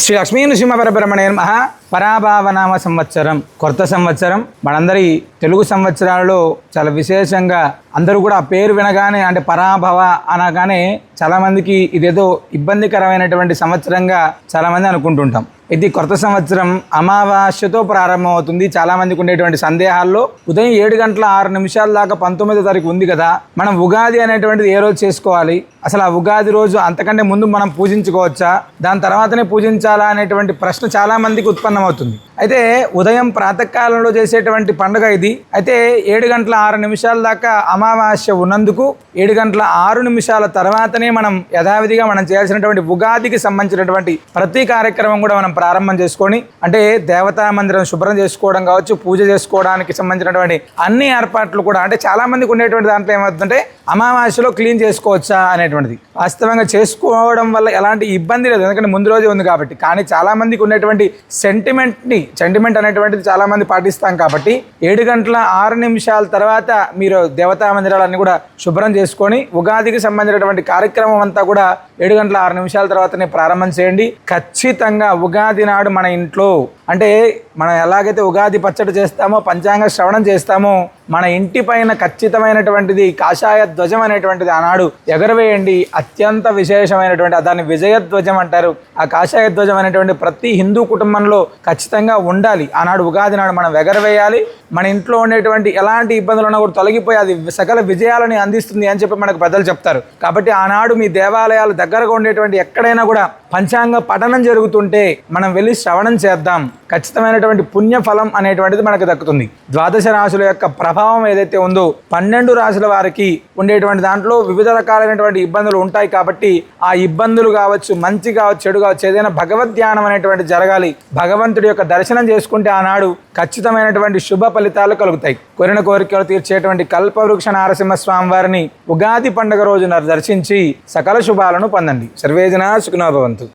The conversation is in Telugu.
శ్రీ లక్ష్మీ నృసింహ పరబ్రహ్మణే నమః. పరాభావనామ సంవత్సరం, కొత్త సంవత్సరం. మనందరి తెలుగు సంవత్సరాలలో చాలా విశేషంగా అందరూ కూడా ఆ పేరు వినగానే అంటే పరాభవ అనగానే చాలామందికి ఇదేదో ఇబ్బందికరమైనటువంటి సంవత్సరంగా చాలామంది అనుకుంటుంటాం. ఇది కొత్త సంవత్సరం అమావాస్యతో ప్రారంభమవుతుంది. చాలామందికి ఉండేటువంటి సందేహాల్లో ఉదయం 7:06 దాకా 19వ తారీఖు ఉంది కదా, మనం ఉగాది అనేటువంటిది ఏ రోజు చేసుకోవాలి, అసలు ఆ ఉగాది రోజు అంతకంటే ముందు మనం పూజించుకోవచ్చా, దాని తర్వాతనే పూజించాలా అనేటువంటి ప్రశ్న చాలామందికి ఉత్పన్నమవుతుంది. అయితే ఉదయం ప్రాతకాలంలో చేసేటువంటి పండుగ ఇది. అయితే 7:06 దాకా అమావాస్య ఉన్నందుకు 7:06 తర్వాతనే మనం యథావిధిగా మనం చేయాల్సినటువంటి ఉగాదికి సంబంధించినటువంటి ప్రతి కార్యక్రమం కూడా మనం ప్రారంభం చేసుకొని, అంటే దేవతా మందిరం శుభ్రం చేసుకోవడం కావచ్చు, పూజ చేసుకోవడానికి సంబంధించినటువంటి అన్ని ఏర్పాట్లు కూడా, అంటే చాలామందికి ఉండేటువంటి దాంట్లో ఏమవుతుందంటే అమావాస్యలో క్లీన్ చేసుకోవచ్చా అనేటువంటిది. వాస్తవంగా చేసుకోవడం వల్ల ఎలాంటి ఇబ్బంది లేదు, ఎందుకంటే ముందు రోజే ఉంది కాబట్టి. కానీ చాలామందికి ఉండేటువంటి సెంటిమెంట్ అనేటువంటిది చాలామంది పాటిస్తాం కాబట్టి 7:06 తర్వాత మీరు దేవతా మందిరాలన్నీ కూడా శుభ్రం చేసుకొని ఉగాదికి సంబంధించినటువంటి కార్యక్రమం అంతా కూడా 7:06 తర్వాతనే ప్రారంభం చేయండి. ఖచ్చితంగా ఉగాది నాడు మన ఇంట్లో, అంటే మనం ఎలాగైతే ఉగాది పచ్చడి చేస్తామో, పంచాంగ శ్రవణం చేస్తామో, మన ఇంటి పైన ఖచ్చితమైనటువంటిది కాషాయ ధ్వజం అనేటువంటిది ఆనాడు ఎగరవేయండి. అత్యంత విశేషమైనటువంటి దాన్ని విజయధ్వజం అంటారు. ఆ కాషాయ ధ్వజం అనేటువంటి ప్రతి హిందూ కుటుంబంలో ఖచ్చితంగా ఉండాలి. ఆనాడు ఉగాది నాడు మనం ఎగరవేయాలి. మన ఇంట్లో ఉండేటువంటి ఎలాంటి ఇబ్బందులు ఉన్నా కూడా తొలగిపోయి అది సకల విజయాలని అందిస్తుంది అని చెప్పి మనకు పెద్దలు చెప్తారు. కాబట్టి ఆనాడు మీ దేవాలయాలు దగ్గరగా ఉండేటువంటి ఎక్కడైనా కూడా పంచాంగ పఠనం జరుగుతుంటే మనం వెళ్ళి శ్రవణం చేద్దాం. ఖచ్చితమైనటువంటి పుణ్యఫలం అనేటువంటిది మనకు దక్కుతుంది. ద్వాదశ రాశుల యొక్క ప్రభావం ఏదైతే ఉందో 12 రాశుల వారికి ఉండేటువంటి దాంట్లో వివిధ రకాలైనటువంటి ఇబ్బందులు ఉంటాయి. కాబట్టి ఆ ఇబ్బందులు కావచ్చు, మంచి కావచ్చు, చెడు కావచ్చు, ఏదైనా భగవద్ ధ్యానం అనేటువంటి జరగాలి. భగవంతుడి యొక్క దర్శనం చేసుకుంటే ఆనాడు ఖచ్చితమైనటువంటి శుభ ఫలితాలు కలుగుతాయి. కోరిన కోరికలు తీర్చేటువంటి కల్పవృక్ష నారసింహస్వామి వారిని ఉగాది పండుగ రోజున దర్శించి సకల శుభాలను పొందండి. సర్వేజన సుఖినో భవంతు.